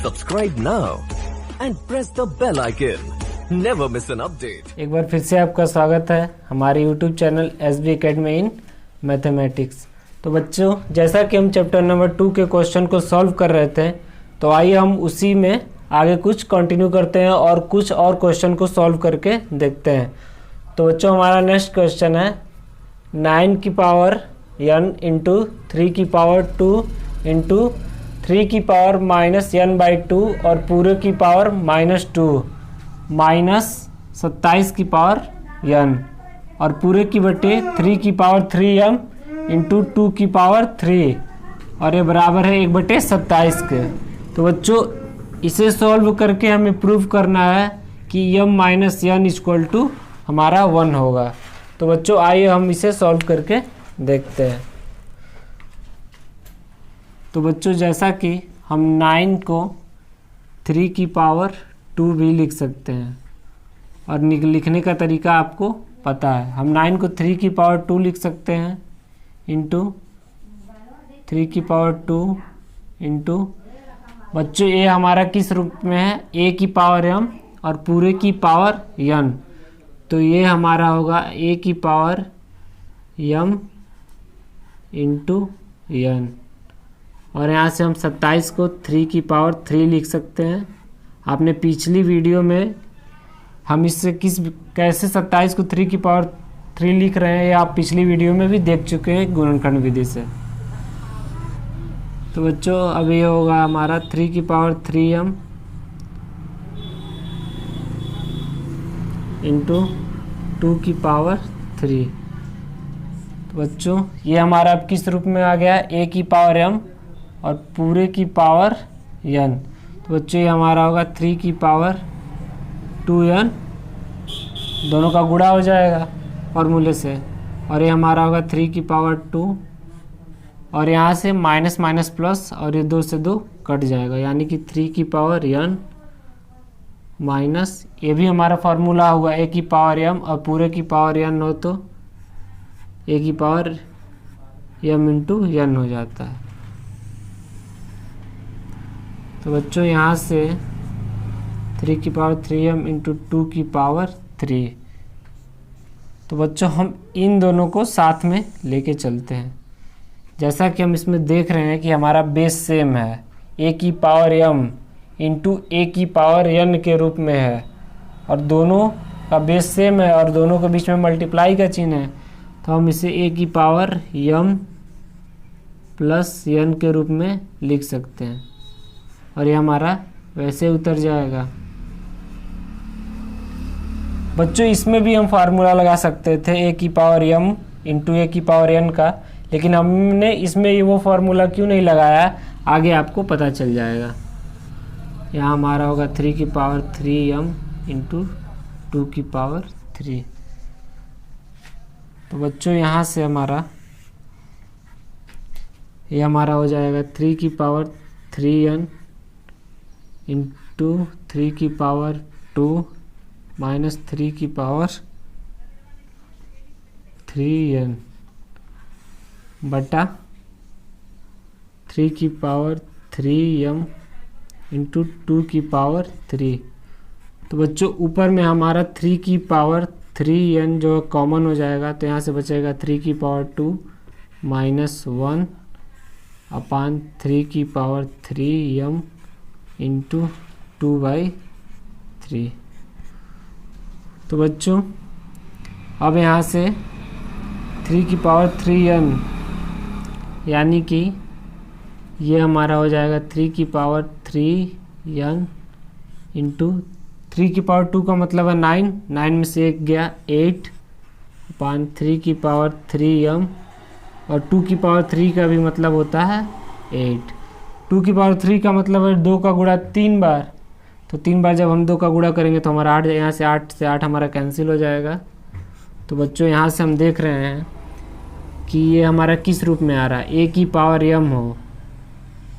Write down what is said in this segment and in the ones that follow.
Subscribe now and press the bell icon. Never miss an update. एक बार फिर से आपका स्वागत है हमारे YouTube channel SB Academy in mathematics. तो बच्चों, जैसा कि हम चैप्टर नंबर 2 के क्वेश्चन को सॉल्व कर रहे थे, तो आइए हम उसी में आगे कुछ कंटिन्यू करते हैं और कुछ और क्वेश्चन को सॉल्व करके देखते हैं। तो बच्चों, हमारा नेक्स्ट क्वेश्चन है 9 की पावर n इंटू 3 की पावर 2 इंटू 3 की पावर -n/2 और पूरे की पावर -2 माइनस 27 की पावर n और पूरे की बटे 3 की पावर 3m इंटू 2 की पावर 3 और ये बराबर है 1/27 के। तो बच्चों, इसे सॉल्व करके हमें प्रूव करना है कि m minus n equal to हमारा 1 होगा। तो बच्चों, आइए हम इसे सॉल्व करके देखते हैं। तो बच्चों, जैसा कि हम 9 को 3 की पावर 2 भी लिख सकते हैं और लिखने का तरीका आपको पता है। हम 9 को 3 की पावर 2 लिख सकते हैं इंटू 3 की पावर 2 इंटू बच्चों ये हमारा किस रूप में है, a की पावर m और पूरे की पावर n। तो ये हमारा होगा a की पावर m इंटू n और यहाँ से हम 27 को 3 की पावर 3 लिख सकते हैं। आपने पिछली वीडियो में हम इससे कैसे 27 को 3 की पावर 3 लिख रहे हैं, ये आप पिछली वीडियो में भी देख चुके हैं गुणनखंड विधि से। तो बच्चों, अब ये होगा हमारा 3 की पावर 3m इंटू 2 की पावर 3। तो बच्चों, ये हमारा अब किस रूप में आ गया, a की पावर m और पूरे की पावर n। तो बच्चों, ये हमारा होगा 3 की पावर 2n, दोनों का गुणा हो जाएगा फॉर्मूले से, और ये हमारा होगा 3 की पावर 2 और यहाँ से माइनस माइनस प्लस और ये 2 से 2 कट जाएगा, यानी कि 3 की पावर n माइनस ये भी हमारा फार्मूला होगा a की पावर m और पूरे की पावर n हो तो a की पावर m इंटू n हो जाता है। तो बच्चों, यहाँ से 3 की पावर 3m इंटू 2 की पावर 3। तो बच्चों, हम इन दोनों को साथ में लेके चलते हैं। जैसा कि हम इसमें देख रहे हैं कि हमारा बेस सेम है, a की पावर m इंटू a की पावर n के रूप में है और दोनों का बेस सेम है और दोनों के बीच में मल्टीप्लाई का चिन्ह है। तो हम इसे a की पावर m प्लस n के रूप में लिख सकते हैं और ये हमारा वैसे उतर जाएगा। बच्चों, इसमें भी हम फार्मूला लगा सकते थे a की पावर m इंटू a की पावर n का, लेकिन हमने इसमें वो फार्मूला क्यों नहीं लगाया, आगे आपको पता चल जाएगा। यहाँ हमारा होगा 3 की पावर 3m इंटू 2 की पावर 3। तो बच्चों, यहाँ से ये हमारा हो जाएगा 3 की पावर 3n इंटू 3 की पावर 2 माइनस 3 की पावर 3n बटा 3 की पावर 3m इंटू 2 की पावर 3। तो बच्चों, ऊपर में हमारा 3 की पावर 3n जो कॉमन हो जाएगा, तो यहाँ से बचेगा 3 की पावर 2 माइनस 1 अपान 3 की पावर 3m इंटू 2/3। तो बच्चों, अब यहाँ से 3 की पावर 3n यानी कि ये हमारा हो जाएगा 3 की पावर 3n इंटू 3 की पावर 2 का मतलब है 9 में से 1 गया 8 अपान 3 की पावर 3m और 2 की पावर 3 का भी मतलब होता है 8। 2 की पावर 3 का मतलब है 2 का गुणा 3 बार, तो 3 बार जब हम 2 का गुणा करेंगे तो हमारा 8, यहाँ से 8 हमारा कैंसिल हो जाएगा। तो बच्चों, यहाँ से हम देख रहे हैं कि ये हमारा किस रूप में आ रहा है, a की पावर m हो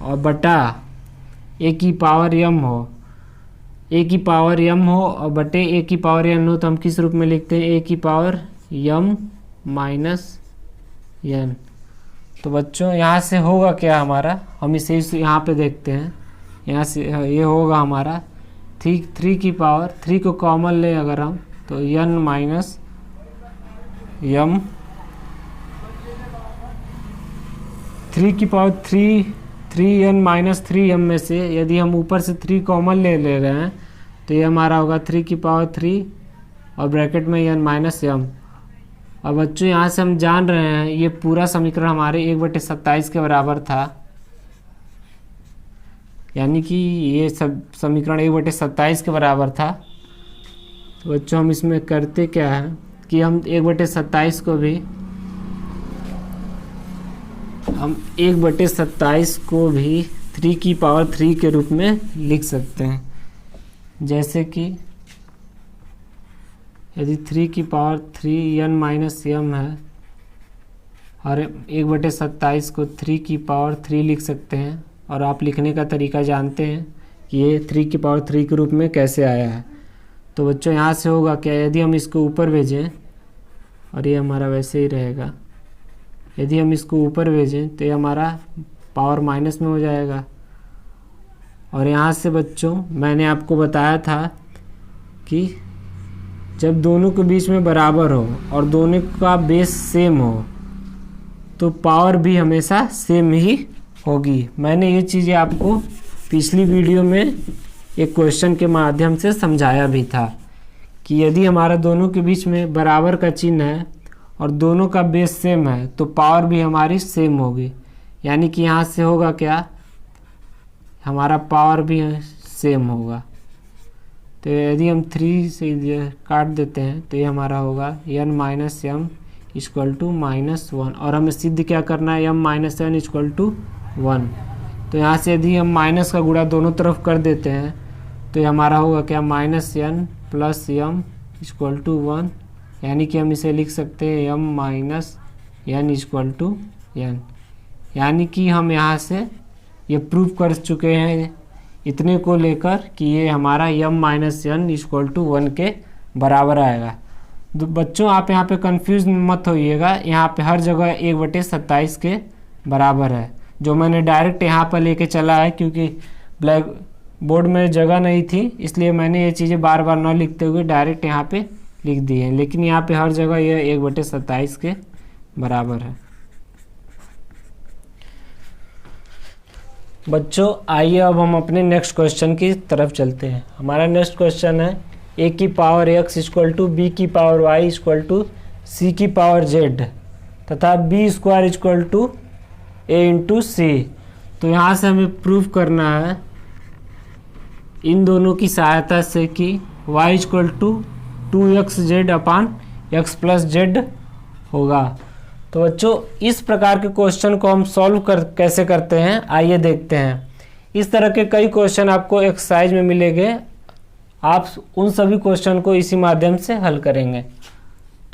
और बटा a की पावर m हो, a की पावर m हो और बटे a की पावर n हो, तो हम किस रूप में लिखते हैं, a की पावर m माइनस n। तो बच्चों यहाँ से होगा क्या हमारा, हम इसे यहाँ पे देखते हैं यहाँ से ये होगा हमारा 3 की पावर 3 को कॉमन लें अगर हम, तो n माइनस m 3 की पावर 3n माइनस 3m में से यदि हम ऊपर से 3 कॉमन ले रहे हैं तो ये हमारा होगा 3 की पावर 3 और ब्रैकेट में n माइनस m। अब बच्चों यहाँ से हम जान रहे हैं ये पूरा समीकरण हमारे 1/27 के बराबर था, यानी कि ये सब समीकरण 1/27 के बराबर था। तो बच्चों हम इसमें करते क्या है कि हम 1/27 को भी 3 की पावर 3 के रूप में लिख सकते हैं। जैसे कि यदि 3 की पावर 3 n माइनस m है और 1/27 को 3 की पावर 3 लिख सकते हैं, और आप लिखने का तरीका जानते हैं कि ये 3 की पावर 3 के रूप में कैसे आया है। तो बच्चों यहाँ से होगा क्या, यदि हम इसको ऊपर भेजें और ये हमारा वैसे ही रहेगा, यदि हम इसको ऊपर भेजें तो ये हमारा पावर माइनस में हो जाएगा। और यहाँ से बच्चों मैंने आपको बताया था कि जब दोनों के बीच में बराबर हो और दोनों का बेस सेम हो तो पावर भी हमेशा सेम ही होगी। मैंने ये चीज़ें आपको पिछली वीडियो में एक क्वेश्चन के माध्यम से समझाया भी था कि यदि हमारा दोनों के बीच में बराबर का चिन्ह है और दोनों का बेस सेम है तो पावर भी हमारी सेम होगी, यानी कि यहाँ से होगा क्या, हमारा पावर भी सेम होगा। तो यदि हम 3 से काट देते हैं तो ये हमारा होगा n minus m equal to -1, और हमें सिद्ध क्या करना है, m minus n equal to 1। तो यहाँ से यदि हम माइनस का गुणा दोनों तरफ कर देते हैं तो ये हमारा होगा क्या, -n plus m equal to 1, यानी कि हम इसे लिख सकते हैं m minus n equal to n। यानी कि हम यहाँ से ये प्रूव कर चुके हैं इतने को लेकर कि ये हमारा m minus n equal to 1 के बराबर आएगा। तो बच्चों आप यहाँ पे कंफ्यूज मत होइएगा, यहाँ पे हर जगह 1/27 के बराबर है, जो मैंने डायरेक्ट यहाँ पर लेके चला है क्योंकि ब्लैक बोर्ड में जगह नहीं थी, इसलिए मैंने ये चीज़ें बार बार न लिखते हुए डायरेक्ट यहाँ पे लिख दी हैं। लेकिन यहाँ पे हर जगह यह 1/27 के बराबर है। बच्चों आइए अब हम अपने नेक्स्ट क्वेश्चन की तरफ चलते हैं। हमारा नेक्स्ट क्वेश्चन है a की power x equal to b की power y equal to c की पावर z तथा b square equal to a into C. तो यहाँ से हमें प्रूफ करना है इन दोनों की सहायता से कि y equal to 2xz upon x plus z होगा। तो बच्चों इस प्रकार के क्वेश्चन को हम सॉल्व कैसे करते हैं आइए देखते हैं। इस तरह के कई क्वेश्चन आपको एक्सरसाइज में मिलेंगे, आप उन सभी क्वेश्चन को इसी माध्यम से हल करेंगे।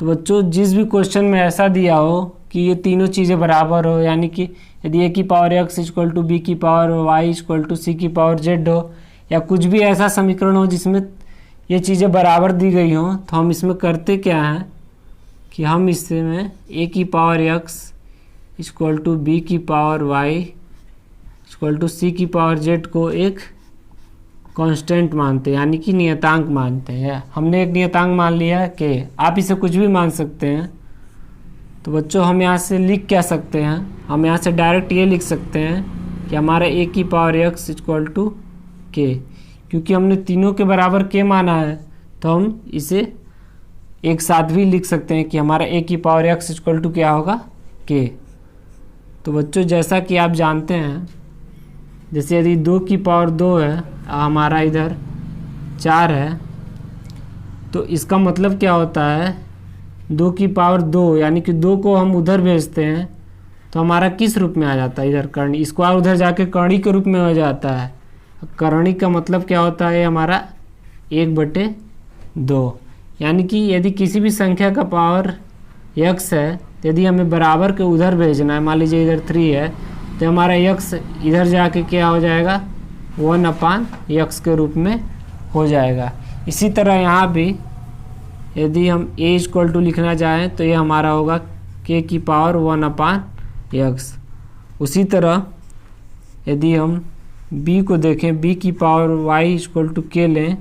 तो बच्चों जिस भी क्वेश्चन में ऐसा दिया हो कि ये तीनों चीज़ें बराबर हो, यानी कि यदि a की power x equal to b की power y equal to c की पावर z हो, या कुछ भी ऐसा समीकरण हो जिसमें ये चीज़ें बराबर दी गई हों, तो हम इसमें करते क्या हैं कि हम इसमें a की power x equal to b की power y equal to c की पावर z को एक कांस्टेंट मानते हैं, यानी कि नियतांक मानते हैं। हमने एक नियतांक मान लिया कि आप इसे कुछ भी मान सकते हैं। तो बच्चों हम यहाँ से लिख क्या सकते हैं, हम यहाँ से डायरेक्ट ये लिख सकते हैं कि हमारा a की power x equal to k, क्योंकि हमने तीनों के बराबर k माना है तो हम इसे एक साथ भी लिख सकते हैं कि हमारा a की पावर x इक्वल टू क्या होगा, k। तो बच्चों जैसा कि आप जानते हैं, जैसे यदि 2 की पावर 2 है, हमारा इधर 4 है, तो इसका मतलब क्या होता है 2 की पावर 2, यानी कि 2 को हम उधर भेजते हैं तो हमारा किस रूप में आ जाता है, इधर करणी, स्क्वायर उधर जाके करणी के रूप में हो जाता है। करणी का मतलब क्या होता है हमारा 1/2, यानी कि यदि किसी भी संख्या का पावर x है तो यदि हमें बराबर के उधर भेजना है, मान लीजिए इधर 3 है, तो हमारा x इधर जाके क्या हो जाएगा 1/x के रूप में हो जाएगा। इसी तरह यहाँ भी यदि हम a इक्वल टू लिखना चाहें तो ये हमारा होगा k की पावर 1/x। उसी तरह यदि हम b को देखें, b की power y equal to k लें,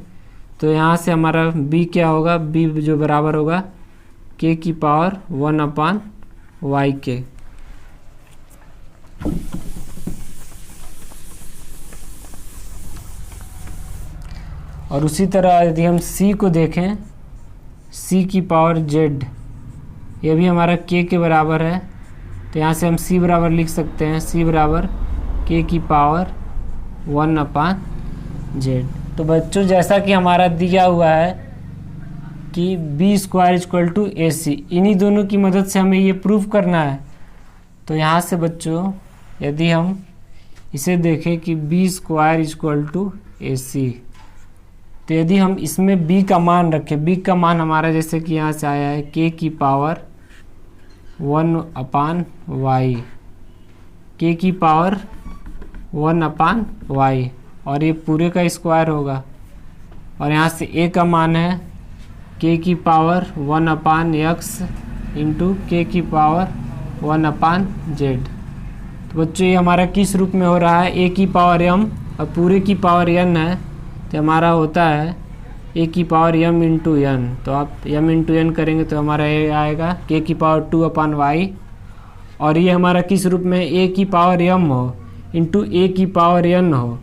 तो यहाँ से हमारा b क्या होगा, b जो बराबर होगा k की पावर 1/y के। और उसी तरह यदि हम c को देखें, c की पावर z, ये भी हमारा k के बराबर है, तो यहाँ से हम c बराबर लिख सकते हैं, c बराबर k की पावर 1/z। तो बच्चों जैसा कि हमारा दिया हुआ है कि b square equal to AC, इन्हीं दोनों की मदद से हमें ये प्रूव करना है। तो यहाँ से बच्चों यदि हम इसे देखें कि b square equal to AC, तो यदि हम इसमें b का मान रखें, b का मान हमारा जैसे कि यहाँ से आया है k की पावर 1/y, k की पावर 1/y, और ये पूरे का स्क्वायर होगा। और यहाँ से a का मान है k की पावर 1/x इंटू k की पावर 1/z। तो बच्चों ये हमारा किस रूप में हो रहा है, a की पावर m और पूरे की पावर n है, तो हमारा होता है a की पावर m इंटू n। तो आप m इंटू n करेंगे तो हमारा ये आएगा k की पावर 2/y, और ये हमारा किस रूप में a की पावर m हो इंटू a की पावर n हो।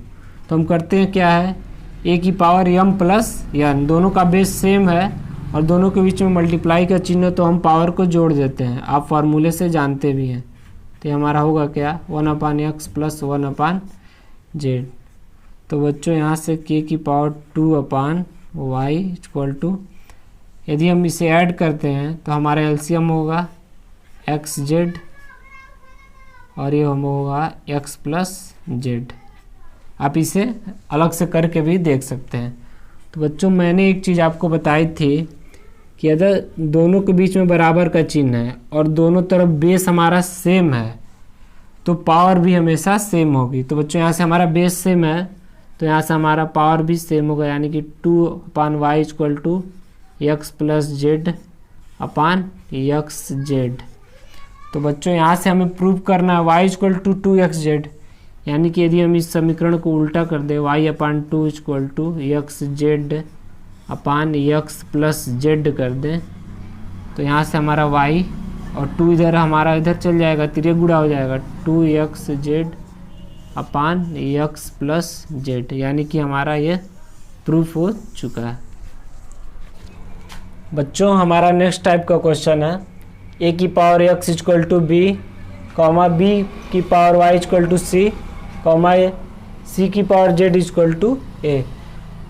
तो हम करते हैं क्या है, a की पावर m प्लस n, दोनों का बेस सेम है और दोनों के बीच में मल्टीप्लाई का चिन्ह, तो हम पावर को जोड़ देते हैं, आप फार्मूले से जानते भी हैं। तो हमारा होगा क्या, 1/x प्लस 1/z। तो बच्चों यहाँ से k की पावर 2/y इक्वल टू, यदि हम इसे ऐड करते हैं तो हमारा एलसीएम होगा xz, और ये हम होगा x प्लस z। आप इसे अलग से करके भी देख सकते हैं। तो बच्चों मैंने एक चीज़ आपको बताई थी कि अगर दोनों के बीच में बराबर का चिन्ह है और दोनों तरफ बेस हमारा सेम है, तो पावर भी हमेशा सेम होगी। तो बच्चों यहाँ से हमारा बेस सेम है, तो यहाँ से हमारा पावर भी सेम होगा, यानी कि 2/y equal to x plus z upon xz। तो बच्चों यहाँ से हमें प्रूव करना है y इक्वल टू 2xz, यानी कि यदि हम इस समीकरण को उल्टा कर दें, y/2 equal to xz upon x plus z कर दें, तो यहाँ से हमारा y और 2 इधर हमारा इधर चल जाएगा, तिर्यक गुणा हो जाएगा, 2xz upon x plus z, यानी कि हमारा ये प्रूफ हो चुका है। बच्चों हमारा नेक्स्ट टाइप का क्वेश्चन है, a की power x equal to b, b की power y equal to c, c की power z equal to a।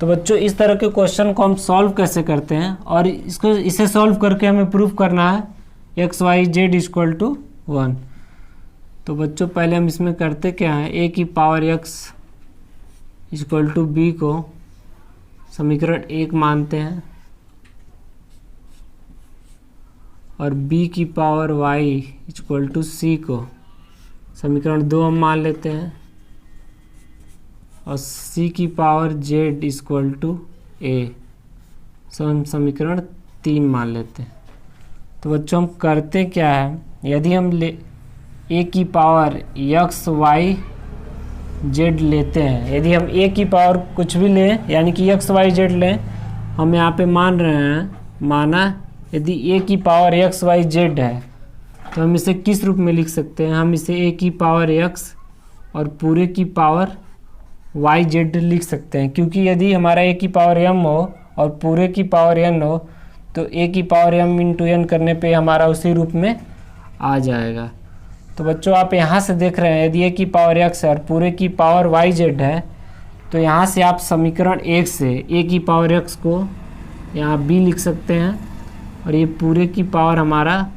तो बच्चों इस तरह के क्वेश्चन को हम सॉल्व कैसे करते हैं, और इसे सॉल्व करके हमें प्रूफ करना है x y z equal to 1। तो बच्चों पहले हम इसमें करते क्या है, a की power x equal to b को समीकरण 1 मानते हैं, और b की power y equal to c को समीकरण 2 हम मान लेते हैं, और c की power z equal to a हम समीकरण 3 मान लेते हैं। तो बच्चों हम करते क्या है, यदि हम a की पावर x y z लेते हैं, यदि हम a की पावर कुछ भी लें यानी कि x y z लें, हम यहाँ पे मान रहे हैं, माना यदि a की पावर x y z है, तो हम इसे किस रूप में लिख सकते हैं, हम इसे a की पावर x और पूरे की पावर y z लिख सकते हैं, क्योंकि यदि हमारा a की पावर m हो और पूरे की पावर n हो, तो a की पावर m इंटू n करने पे हमारा उसी रूप में आ जाएगा। तो बच्चों आप यहाँ से देख रहे हैं, यदि a की पावर x है और पूरे की पावर y z है, तो यहाँ से आप समीकरण 1 से a की पावर x को यहाँ b लिख सकते हैं, और ये पूरे की पावर हमारा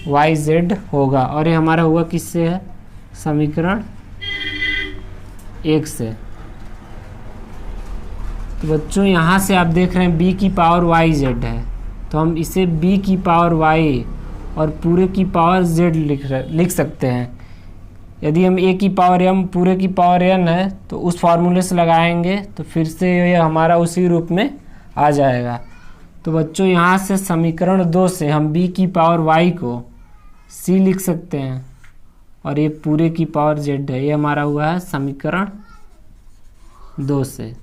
y z होगा, और ये हमारा हुआ किससे है, समीकरण 1 से। तो बच्चों यहाँ से आप देख रहे हैं b की पावर y z है, तो हम इसे b की पावर y और पूरे की पावर z लिख सकते हैं। यदि हम a की पावर m पूरे की पावर n है, तो उस फार्मूले से लगाएंगे तो फिर से ये हमारा उसी रूप में आ जाएगा। तो बच्चों यहाँ से समीकरण 2 से हम b की पावर y को c लिख सकते हैं, और ये पूरे की पावर z है, ये हमारा हुआ है समीकरण 2 से।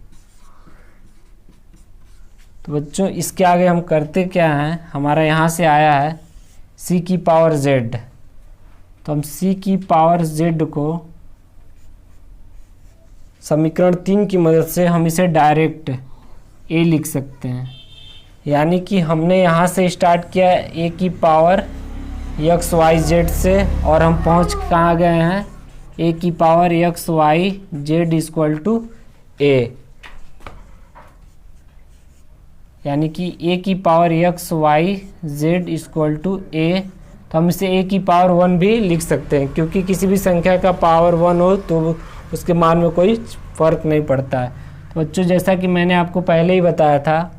तो बच्चों इसके आगे हम करते क्या हैं, हमारा यहाँ से आया है c की पावर z, तो हम c की पावर z को समीकरण 3 की मदद से हम इसे डायरेक्ट a लिख सकते हैं। यानी कि हमने यहाँ से स्टार्ट किया a की पावर x y z से और हम पहुँच कहाँ गए हैं, a की power x y z equal to a, यानी कि a की power x y z equal to a। तो हम इसे a की पावर 1 भी लिख सकते हैं, क्योंकि किसी भी संख्या का पावर 1 हो तो उसके मान में कोई फ़र्क नहीं पड़ता है। तो बच्चों जैसा कि मैंने आपको पहले ही बताया था,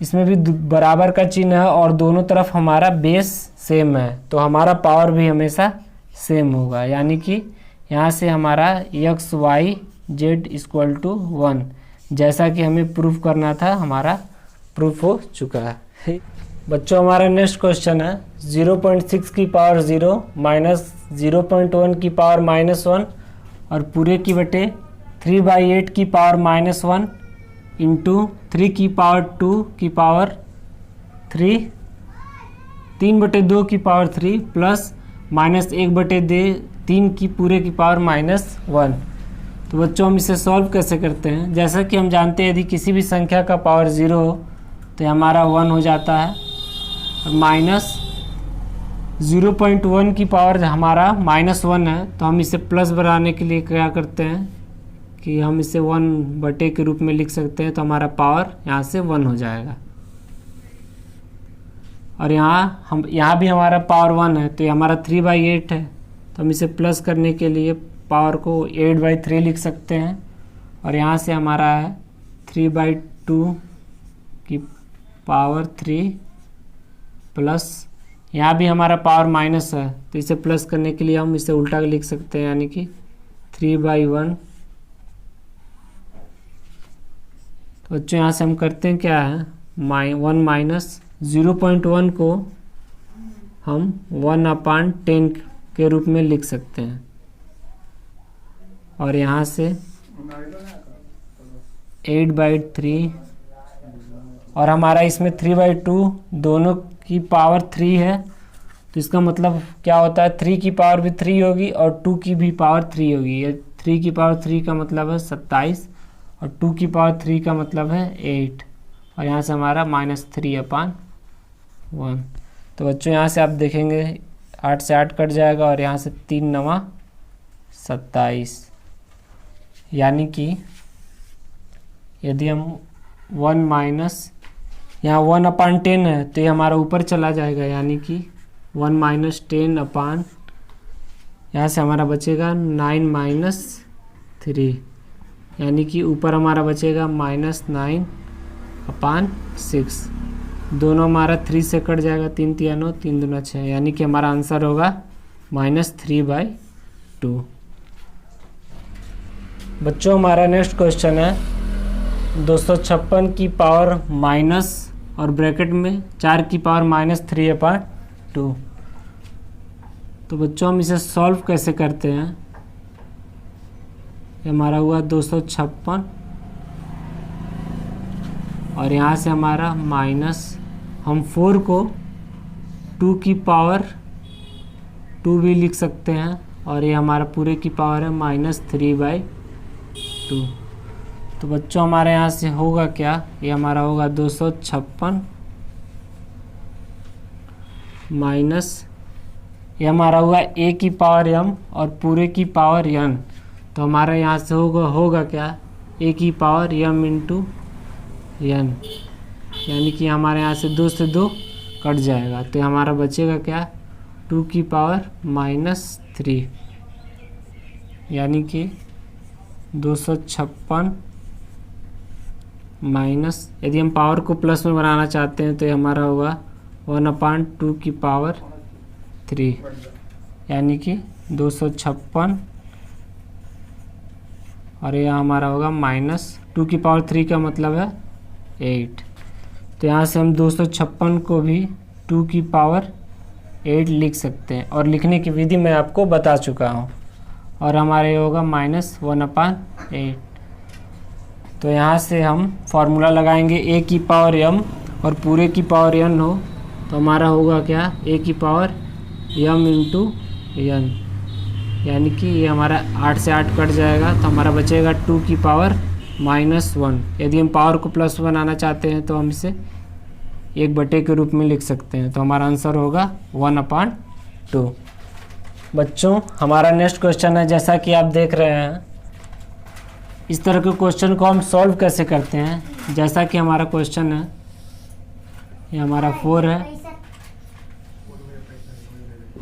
इसमें भी बराबर का चिन्ह है और दोनों तरफ हमारा बेस सेम है, तो हमारा पावर भी हमेशा सेम होगा। यानी कि यहाँ से हमारा x y z equal to 1, जैसा कि हमें प्रूफ करना था, हमारा प्रूफ हो चुका है। बच्चों हमारा नेक्स्ट क्वेश्चन है 0.6 की पावर 0 माइनस 0.1 की पावर -1 और पूरे की बटे 3/8 की पावर -1 इंटू 3 की पावर 2 की पावर 3, 3/2 की पावर 3 प्लस -1/3 की पूरे की पावर -1। तो बच्चों हम इसे सॉल्व कैसे करते हैं, जैसा कि हम जानते हैं यदि किसी भी संख्या का पावर 0 हो तो हमारा 1 हो जाता है, और माइनस 0.1 की पावर हमारा -1 है, तो हम इसे प्लस बनाने के लिए क्या करते हैं कि हम इसे 1/, के रूप में लिख सकते हैं, तो हमारा पावर यहाँ से 1 हो जाएगा। और यहाँ भी हमारा पावर 1 है, तो ये हमारा 3/8 है, तो हम इसे प्लस करने के लिए पावर को 8/3 लिख सकते हैं। और यहाँ से हमारा है 3/2 की पावर 3 प्लस, यहाँ भी हमारा पावर माइनस है, तो इसे प्लस करने के लिए हम इसे उल्टा लिख सकते हैं, यानी कि 3/1। तो बच्चों यहाँ से हम करते हैं क्या है, 1 माइनस 0.1 को हम 1/10 के रूप में लिख सकते हैं। और यहाँ से 8/3 और हमारा इसमें 3/2 दोनों की पावर 3 है, तो इसका मतलब क्या होता है, 3 की पावर भी 3 होगी और 2 की भी पावर 3 होगी। ये 3 की पावर 3 का मतलब है 27 और 2 की पावर 3 का मतलब है 8, और यहाँ से हमारा -3/1। तो बच्चों यहाँ से आप देखेंगे 8 से 8 कट जाएगा और यहाँ से 3 9 27, यानी कि यदि हम 1 माइनस यहाँ 1/10 है तो ये हमारा ऊपर चला जाएगा, यानी कि 1 माइनस 10 यहाँ से हमारा बचेगा 9 - 3, यानी कि ऊपर हमारा बचेगा -9/6। दोनों हमारा 3 से कट जाएगा, 3 3 9 3 2 6, यानी कि हमारा आंसर होगा -3/2। बच्चों हमारा नेक्स्ट क्वेश्चन है 256 की पावर माइनस और ब्रैकेट में 4 की पावर -3/2। तो बच्चों हम इसे सॉल्व कैसे करते हैं, ये हमारा हुआ 256 और यहाँ से हमारा माइनस, हम 4 को 2 की पावर 2 भी लिख सकते हैं, और ये हमारा पूरे की पावर है -3/2। तो बच्चों हमारे यहाँ से होगा क्या, ये हमारा होगा 256 माइनस, ये हमारा होगा a की पावर m और पूरे की पावर n। तो हमारा यहाँ से होगा क्या, a की पावर m इंटू n, यानी कि हमारे यहाँ से 2 से 2 कट जाएगा, तो हमारा बचेगा क्या 2 की पावर -3, यानी कि 256 माइनस, यदि हम पावर को प्लस में बनाना चाहते हैं तो ये हमारा होगा 1/2 की पावर 3, यानी कि 256 और यह हमारा होगा -2 की पावर 3 का मतलब है 8। तो यहाँ से हम 256 को भी 2 की पावर 8 लिख सकते हैं, और लिखने की विधि मैं आपको बता चुका हूँ, और हमारे होगा -1/3। 8। तो यहाँ से हम फॉर्मूला लगाएंगे a की पावर m और पूरे की पावर n हो तो हमारा होगा क्या, a की पावर m इंटू n, यानी कि ये हमारा 8 से 8 कट जाएगा तो हमारा बचेगा 2 की पावर -1। यदि हम पावर को +1 आना चाहते हैं तो हम इसे 1/, के रूप में लिख सकते हैं। तो हमारा आंसर होगा 1/2। बच्चों हमारा नेक्स्ट क्वेश्चन है, जैसा कि आप देख रहे हैं इस तरह के क्वेश्चन को हम सॉल्व कैसे करते हैं। जैसा कि हमारा क्वेश्चन है, ये हमारा 4 है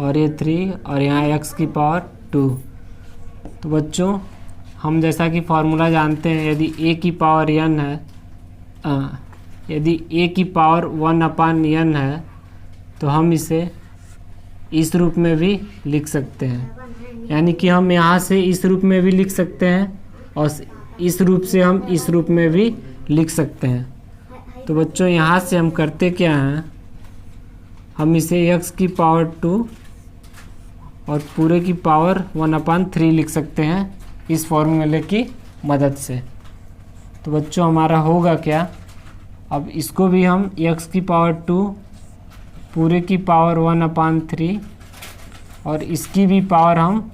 और ये 3 और यहाँ x की पावर 2। तो बच्चों हम जैसा कि फॉर्मूला जानते हैं, यदि a की पावर n है, यदि a की पावर 1/n है तो हम इसे इस रूप में भी लिख सकते हैं, यानी कि हम यहाँ से इस रूप में भी लिख सकते हैं और इस रूप से हम इस रूप में भी लिख सकते हैं। तो बच्चों यहाँ से हम करते क्या हैं, हम इसे x की पावर 2 और पूरे की पावर 1/3 लिख सकते हैं इस फॉर्मूले की मदद से। तो बच्चों हमारा होगा क्या, अब इसको भी हम x की पावर 2 पूरे की पावर 1/3 और इसकी भी पावर हम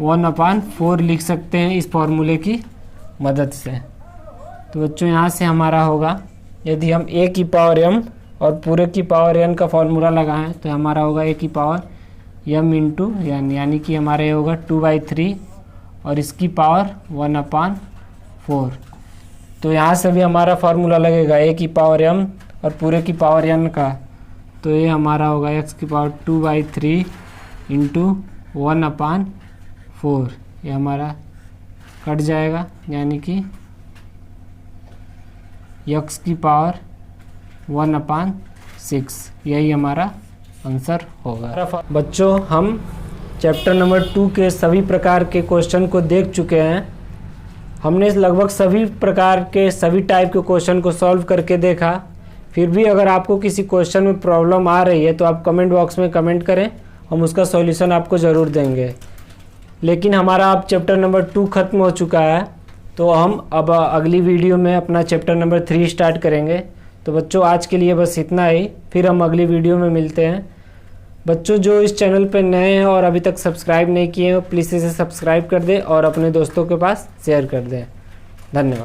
1/4 लिख सकते हैं इस फॉर्मूले की मदद से। तो बच्चों यहाँ से हमारा होगा, यदि हम a की पावर m और पूरे की पावर n का फॉर्मूला लगाएं तो हमारा होगा a की पावर m इंटू n, यानी कि हमारे होगा 2/3 और इसकी पावर 1/4। तो यहाँ से भी हमारा फार्मूला लगेगा a की पावर m और पूरे की पावर n का, तो ये हमारा होगा x की पावर 2/3 इंटू 1/4। ये हमारा कट जाएगा, यानी कि x की पावर 1/6। यही हमारा आंसर होगा। बच्चों हम चैप्टर नंबर 2 के सभी प्रकार के क्वेश्चन को देख चुके हैं। हमने लगभग सभी प्रकार के सभी टाइप के क्वेश्चन को सॉल्व करके देखा। फिर भी अगर आपको किसी क्वेश्चन में प्रॉब्लम आ रही है तो आप कमेंट बॉक्स में कमेंट करें, हम उसका सॉल्यूशन आपको ज़रूर देंगे। लेकिन हमारा अब चैप्टर नंबर 2 ख़त्म हो चुका है, तो हम अब अगली वीडियो में अपना चैप्टर नंबर 3 स्टार्ट करेंगे। तो बच्चों आज के लिए बस इतना ही, फिर हम अगली वीडियो में मिलते हैं। बच्चों जो इस चैनल पर नए हैं और अभी तक सब्सक्राइब नहीं किए हैं, प्लीज़ इसे सब्सक्राइब कर दें और अपने दोस्तों के पास शेयर कर दें। धन्यवाद।